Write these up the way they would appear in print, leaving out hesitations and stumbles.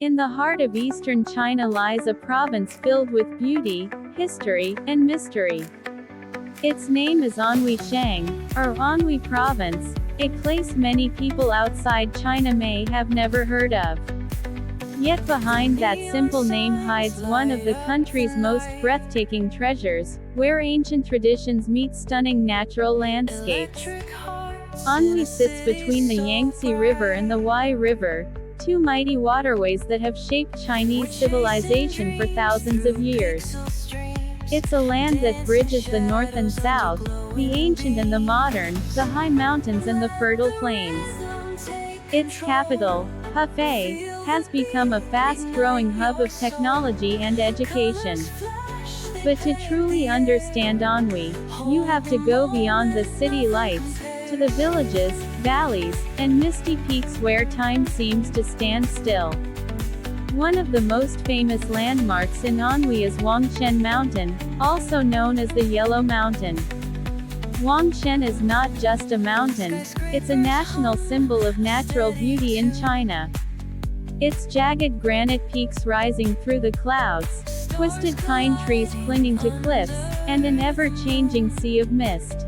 In the heart of eastern China lies a province filled with beauty, history, and mystery. Its name is Anhui Sheng, or Anhui Province, a place many people outside China may have never heard of. Yet behind that simple name hides one of the country's most breathtaking treasures, where ancient traditions meet stunning natural landscapes. Anhui sits between the Yangtze River and the Huai River, two mighty waterways that have shaped Chinese civilization for thousands of years. It's a land that bridges the north and south, the ancient and the modern, the high mountains and the fertile plains. Its capital, Hefei, has become a fast-growing hub of technology and education. But to truly understand Anhui, you have to go beyond the city lights, to the villages, valleys, and misty peaks where time seems to stand still. One of the most famous landmarks in Anhui is Huangshan Mountain, also known as the Yellow Mountain. Huangshan is not just a mountain, it's a national symbol of natural beauty in China. Its jagged granite peaks rising through the clouds, twisted pine trees clinging to cliffs, and an ever-changing sea of mist.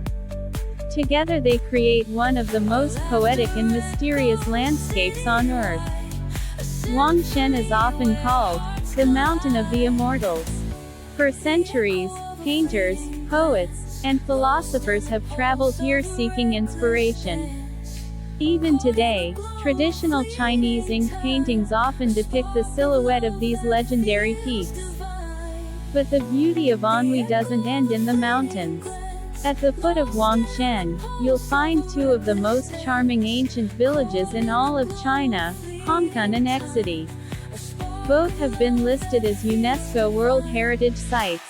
Together they create one of the most poetic and mysterious landscapes on Earth. Huangshan is often called the Mountain of the Immortals. For centuries, painters, poets, and philosophers have traveled here seeking inspiration. Even today, traditional Chinese ink paintings often depict the silhouette of these legendary peaks. But the beauty of Anhui doesn't end in the mountains. At the foot of Huangshan, you'll find two of the most charming ancient villages in all of China, Hongcun and Xidi. Both have been listed as UNESCO World Heritage Sites.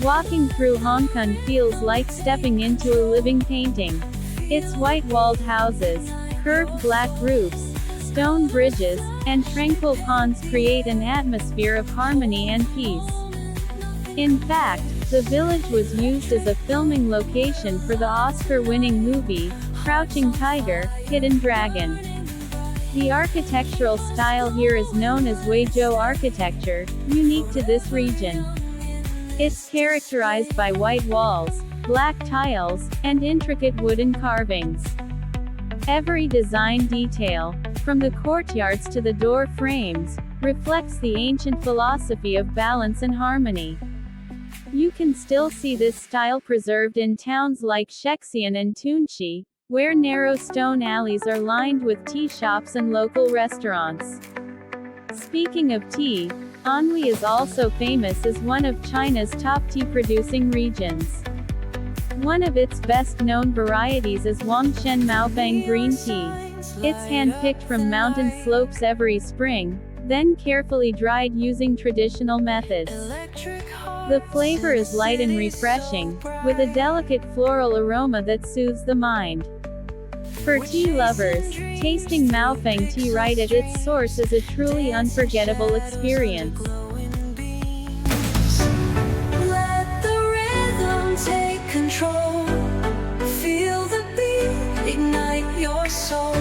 Walking through Hongcun feels like stepping into a living painting. Its white-walled houses, curved black roofs, stone bridges, and tranquil ponds create an atmosphere of harmony and peace. In fact, the village was used as a filming location for the Oscar-winning movie, Crouching Tiger, Hidden Dragon. The architectural style here is known as Huizhou architecture, unique to this region. It's characterized by white walls, black tiles, and intricate wooden carvings. Every design detail, from the courtyards to the door frames, reflects the ancient philosophy of balance and harmony. You can still see this style preserved in towns like Shexian and Tunxi, where narrow stone alleys are lined with tea shops and local restaurants. Speaking of tea, Anhui is also famous as one of China's top tea-producing regions. One of its best-known varieties is Huangshan Maofeng Green Tea. It's hand-picked from mountain slopes every spring, then carefully dried using traditional methods. The flavor is light and refreshing, with a delicate floral aroma that soothes the mind. For tea lovers, tasting Maofeng tea right at its source is a truly unforgettable experience. Let the rhythm take control. Feel the beat, ignite your soul.